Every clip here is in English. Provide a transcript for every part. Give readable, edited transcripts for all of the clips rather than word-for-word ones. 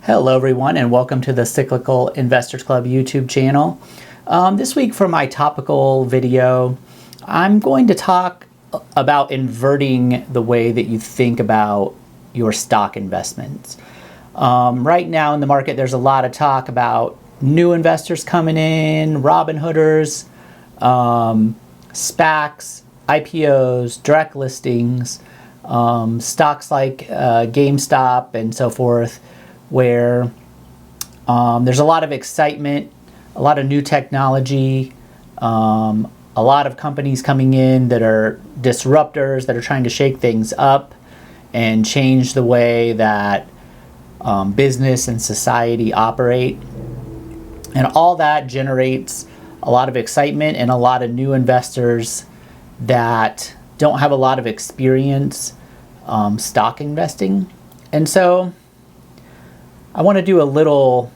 Hello everyone and welcome to the Cyclical Investors Club YouTube channel. This week for my topical video, I'm going to talk about inverting the way that you think about your stock investments. Right now in the market there's a lot of talk about new investors coming in, Robinhooders, SPACs, IPOs, direct listings, stocks like GameStop and so forth, where there's a lot of excitement, a lot of new technology, a lot of companies coming in that are disruptors, that are trying to shake things up and change the way that business and society operate. And all that generates a lot of excitement and a lot of new investors that don't have a lot of experience stock investing. And so I want to do a little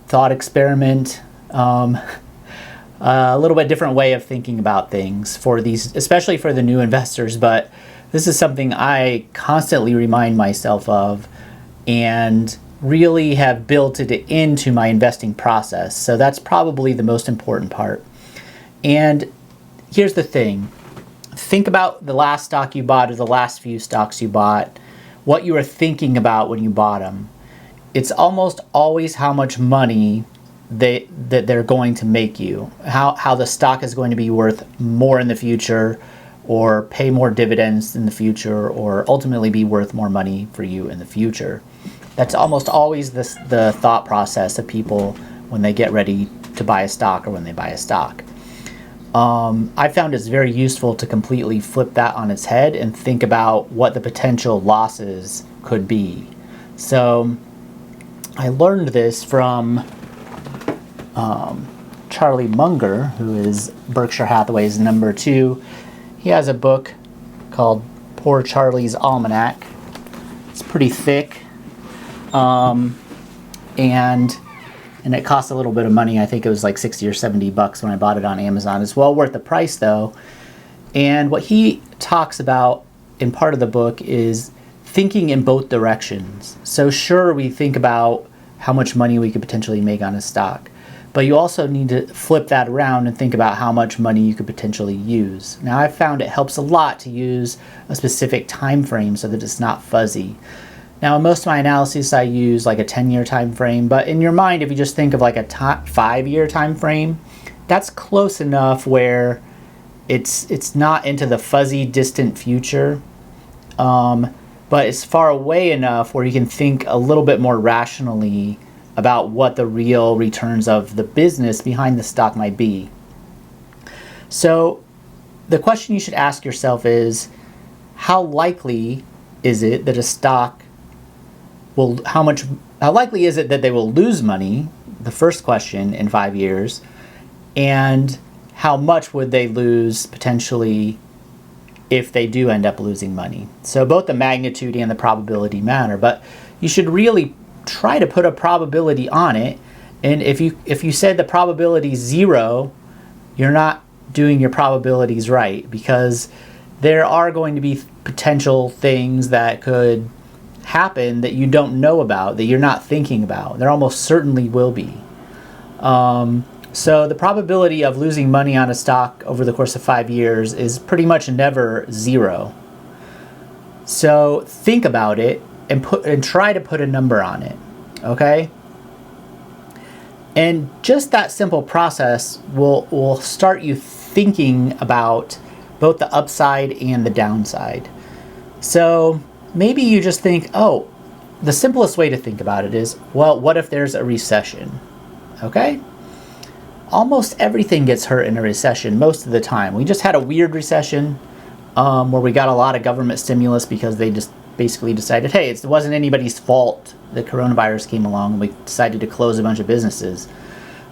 thought experiment, a little bit different way of thinking about things for these, especially for the new investors. But this is something I constantly remind myself of and really have built it into my investing process. So that's probably the most important part. And here's the thing. Think about the last stock you bought or the last few stocks you bought, what you were thinking about when you bought them. It's almost always how much money that they're going to make you, how the stock is going to be worth more in the future, or pay more dividends in the future, or ultimately be worth more money for you in the future. That's almost always the thought process of people when they get ready to buy a stock or when they buy a stock. I found it's very useful to completely flip that on its head and think about what the potential losses could be. So I learned this from Charlie Munger, who is Berkshire Hathaway's number 2. He has a book called Poor Charlie's Almanac. It's pretty thick, and it costs a little bit of money. I think it was like 60 or 70 bucks when I bought it on Amazon. It's well worth the price though. And what he talks about in part of the book is thinking in both directions. So sure, we think about how much money we could potentially make on a stock, but you also need to flip that around and think about how much money you could potentially use. Now I've found it helps a lot to use a specific time frame so that it's not fuzzy. Now, in most of my analysis, I use like a 10-year time frame, but in your mind, if you just think of like a 5-year time frame, that's close enough where it's not into the fuzzy, distant future, but it's far away enough where you can think a little bit more rationally about what the real returns of the business behind the stock might be. So the question you should ask yourself is, how likely is it that a stock how likely is it that they will lose money, the first question, in 5 years, and how much would they lose potentially if they do end up losing money? So both the magnitude and the probability matter, but you should really try to put a probability on it. And if you said the probability is 0, you're not doing your probabilities right, because there are going to be potential things that could happen that you don't know about, that you're not thinking about. There almost certainly will be. So the probability of losing money on a stock over the course of 5 years is pretty much never 0. So think about it and try to put a number on it, okay? And just that simple process will start you thinking about both the upside and the downside. So maybe you just think, oh, the simplest way to think about it is, well, what if there's a recession? Okay? Almost everything gets hurt in a recession most of the time. We just had a weird recession where we got a lot of government stimulus because they just basically decided, hey, it wasn't anybody's fault that coronavirus came along and we decided to close a bunch of businesses.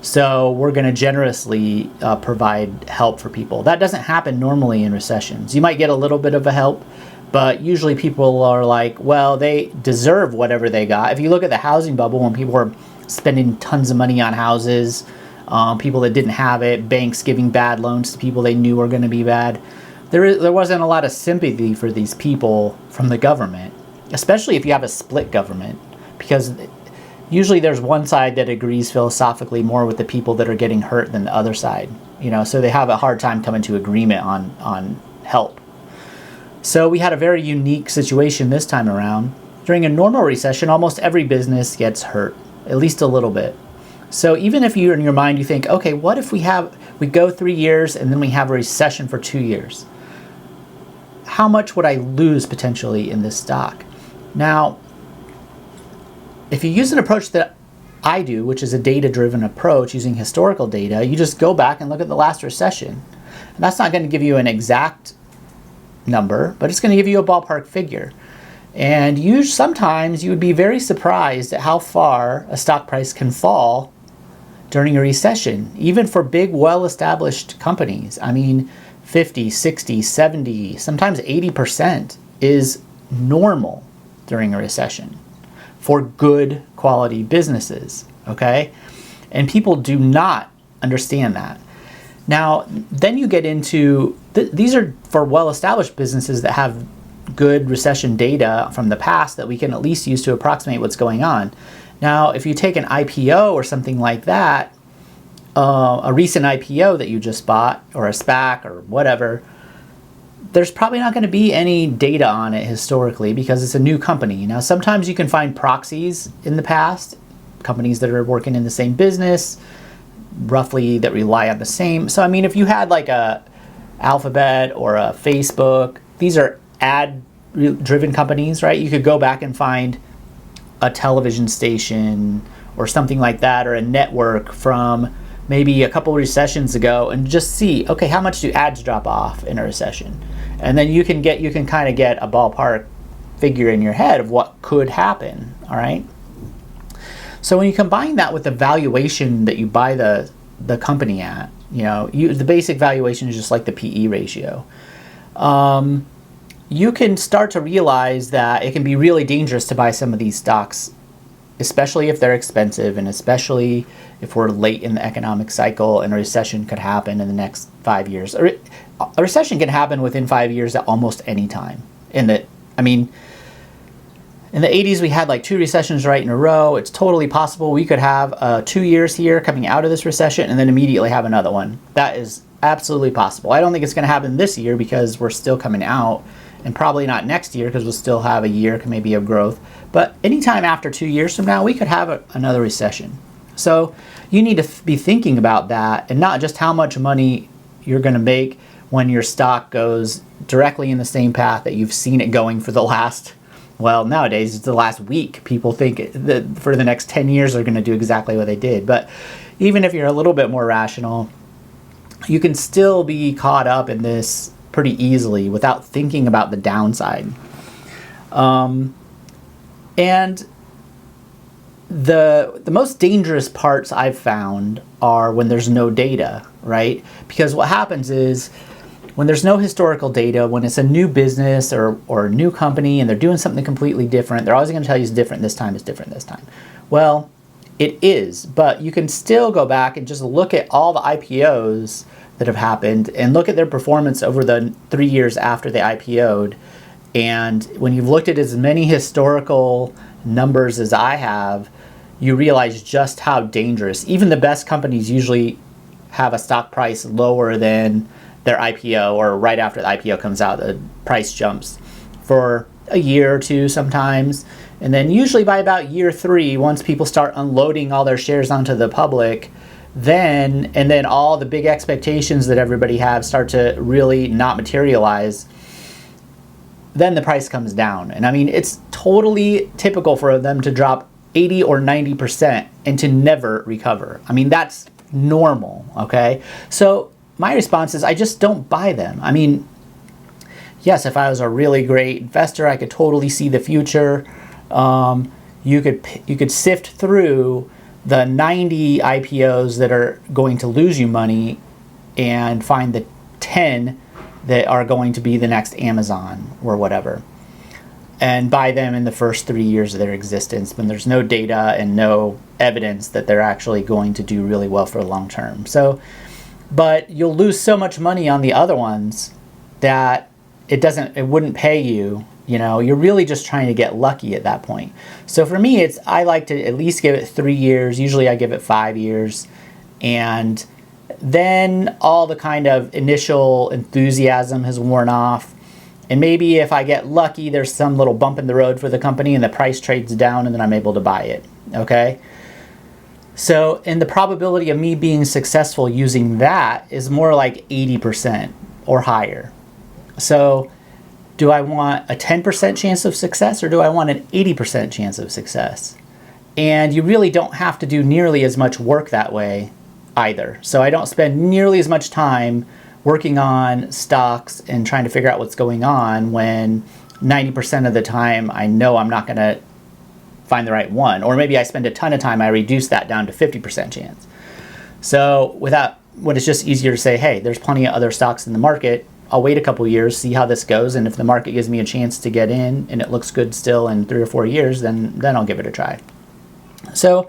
So we're going to generously provide help for people. That doesn't happen normally in recessions. You might get a little bit of a help, but usually people are like, well, they deserve whatever they got. If you look at the housing bubble, when people were spending tons of money on houses, people that didn't have it, banks giving bad loans to people they knew were going to be bad, there wasn't a lot of sympathy for these people from the government, especially if you have a split government. because usually there's one side that agrees philosophically more with the people that are getting hurt than the other side, so they have a hard time coming to agreement on help. So we had a very unique situation this time around. During a normal recession, almost every business gets hurt, at least a little bit. So even if you in your mind you think, okay, what if we go 3 years and then we have a recession for 2 years? How much would I lose potentially in this stock? Now, if you use an approach that I do, which is a data-driven approach using historical data, you just go back and look at the last recession. And that's not going to give you an exact number, but it's going to give you a ballpark figure. And sometimes you would be very surprised at how far a stock price can fall during a recession, even for big, well-established companies. I mean, 50, 60, 70, sometimes 80% is normal during a recession for good quality businesses, okay? And people do not understand that. Now, then you get into, these are for well-established businesses that have good recession data from the past that we can at least use to approximate what's going on. Now, if you take an IPO or something like that, a recent IPO that you just bought, or a SPAC or whatever, there's probably not going to be any data on it historically because it's a new company. Now, sometimes you can find proxies in the past, companies that are working in the same business, roughly that rely on the same. So, I mean, if you had like a Alphabet or a Facebook, these are ad-driven companies, right? You could go back and find a television station or something like that, or a network from maybe a couple recessions ago and just see, okay, how much do ads drop off in a recession? And then you can kind of get a ballpark figure in your head of what could happen, all right? So when you combine that with the valuation that you buy the company at, the basic valuation is just like the PE ratio. You can start to realize that it can be really dangerous to buy some of these stocks, especially if they're expensive and especially if we're late in the economic cycle and a recession could happen in the next 5 years. A recession can happen within 5 years at almost any time. In the 80s, we had like 2 recessions right in a row. It's totally possible we could have 2 years here coming out of this recession and then immediately have another one. That is absolutely possible. I don't think it's going to happen this year because we're still coming out, and probably not next year because we'll still have a year maybe of growth. But anytime after 2 years from now, we could have another recession. So you need to be thinking about that, and not just how much money you're going to make when your stock goes directly in the same path that you've seen it going for the last, well, nowadays it's the last week. People think that for the next 10 years they're going to do exactly what they did. But even if you're a little bit more rational, you can still be caught up in this pretty easily without thinking about the downside. And the most dangerous parts I've found are when there's no data, right? Because what happens is when there's no historical data, when it's a new business or a new company and they're doing something completely different, they're always going to tell you it's different this time, it's different this time. Well, it is, but you can still go back and just look at all the IPOs that have happened and look at their performance over the 3 years after they IPO'd. And when you've looked at as many historical numbers as I have, you realize just how dangerous. Even the best companies usually have a stock price lower than their IPO, or right after the IPO comes out, the price jumps for a year or two sometimes. And then usually by about year 3, once people start unloading all their shares onto the public, then all the big expectations that everybody has start to really not materialize, then the price comes down. And I mean, it's totally typical for them to drop 80 or 90% and to never recover. I mean, that's normal, okay? So my response is I just don't buy them. I mean, yes, if I was a really great investor, I could totally see the future. You could sift through the 90 IPOs that are going to lose you money and find the 10 that are going to be the next Amazon or whatever, and buy them in the first 3 years of their existence when there's no data and no evidence that they're actually going to do really well for the long term. So, but you'll lose so much money on the other ones that it wouldn't pay you You're really just trying to get lucky at that point. So for me, I like to at least give it 3 years. Usually I give it 5 years. And then all the kind of initial enthusiasm has worn off. And maybe if I get lucky, there's some little bump in the road for the company and the price trades down and then I'm able to buy it. Okay? So, and the probability of me being successful using that is more like 80% or higher. So, do I want a 10% chance of success or do I want an 80% chance of success? And you really don't have to do nearly as much work that way either. So I don't spend nearly as much time working on stocks and trying to figure out what's going on when 90% of the time I know I'm not going to find the right one. Or maybe I spend a ton of time, I reduce that down to 50% chance. So when it's just easier to say, hey, there's plenty of other stocks in the market, I'll wait a couple years, see how this goes, and if the market gives me a chance to get in and it looks good still in 3 or 4 years, then I'll give it a try. So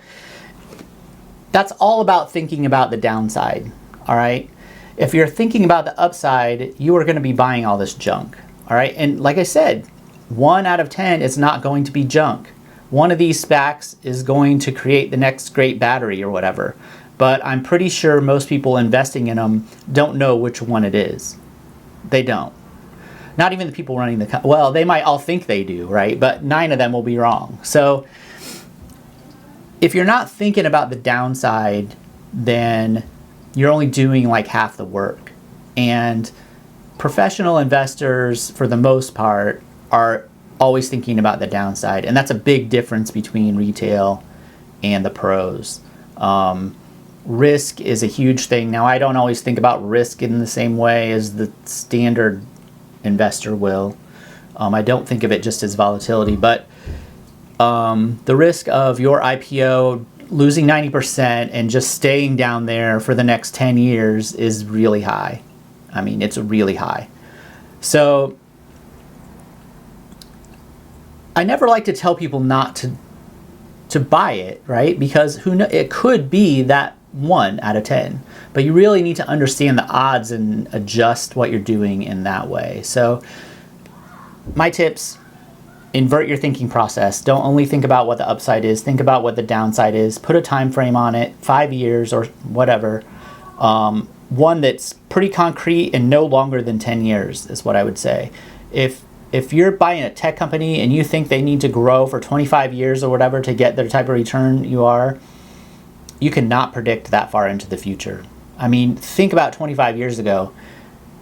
that's all about thinking about the downside, all right? If you're thinking about the upside, you are going to be buying all this junk, all right? And like I said, 1 out of 10 is not going to be junk. One of these SPACs is going to create the next great battery or whatever, but I'm pretty sure most people investing in them don't know which one it is. They don't. Not even the people running the company. Well, they might all think they do, right? But 9 of them will be wrong. So if you're not thinking about the downside, then you're only doing like half the work. And professional investors, for the most part, are always thinking about the downside. And that's a big difference between retail and the pros. Risk is a huge thing. Now, I don't always think about risk in the same way as the standard investor will. I don't think of it just as volatility, but the risk of your IPO losing 90% and just staying down there for the next 10 years is really high. I mean, it's really high. So I never like to tell people not to buy it, right? Because it could be that 1 out of 10, but you really need to understand the odds and adjust what you're doing in that way. So my tips: invert your thinking process. Don't only think about what the upside is, think about what the downside is. Put a time frame on it, 5 years or whatever. One that's pretty concrete and no longer than 10 years is what I would say. If you're buying a tech company and you think they need to grow for 25 years or whatever to get the type of return you cannot predict that far into the future. I mean, think about 25 years ago,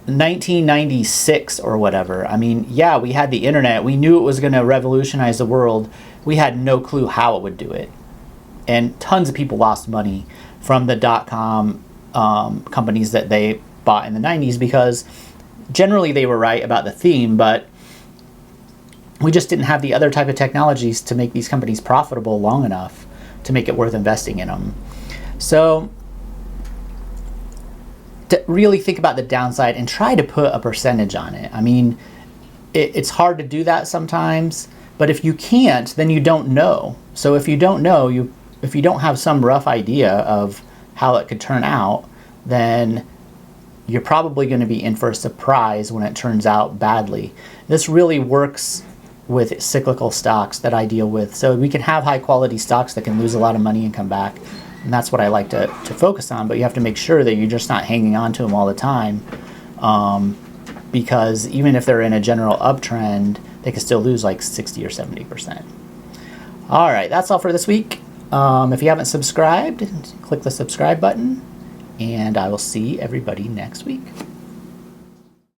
1996 or whatever. I mean, yeah, we had the internet. We knew it was going to revolutionize the world. We had no clue how it would do it. And tons of people lost money from the dot-com companies that they bought in the 90s because generally they were right about the theme, but we just didn't have the other type of technologies to make these companies profitable long enough to make it worth investing in them. So to really think about the downside and try to put a percentage on it. I mean, it's hard to do that sometimes, but if you can't, then you don't know. So if you don't know, if you don't have some rough idea of how it could turn out, then you're probably going to be in for a surprise when it turns out badly. This really works with cyclical stocks that I deal with. So we can have high quality stocks that can lose a lot of money and come back. And that's what I like to focus on. But you have to make sure that you're just not hanging on to them all the time. Because even if they're in a general uptrend, they can still lose like 60 or 70%. All right, that's all for this week. If you haven't subscribed, click the subscribe button. And I will see everybody next week.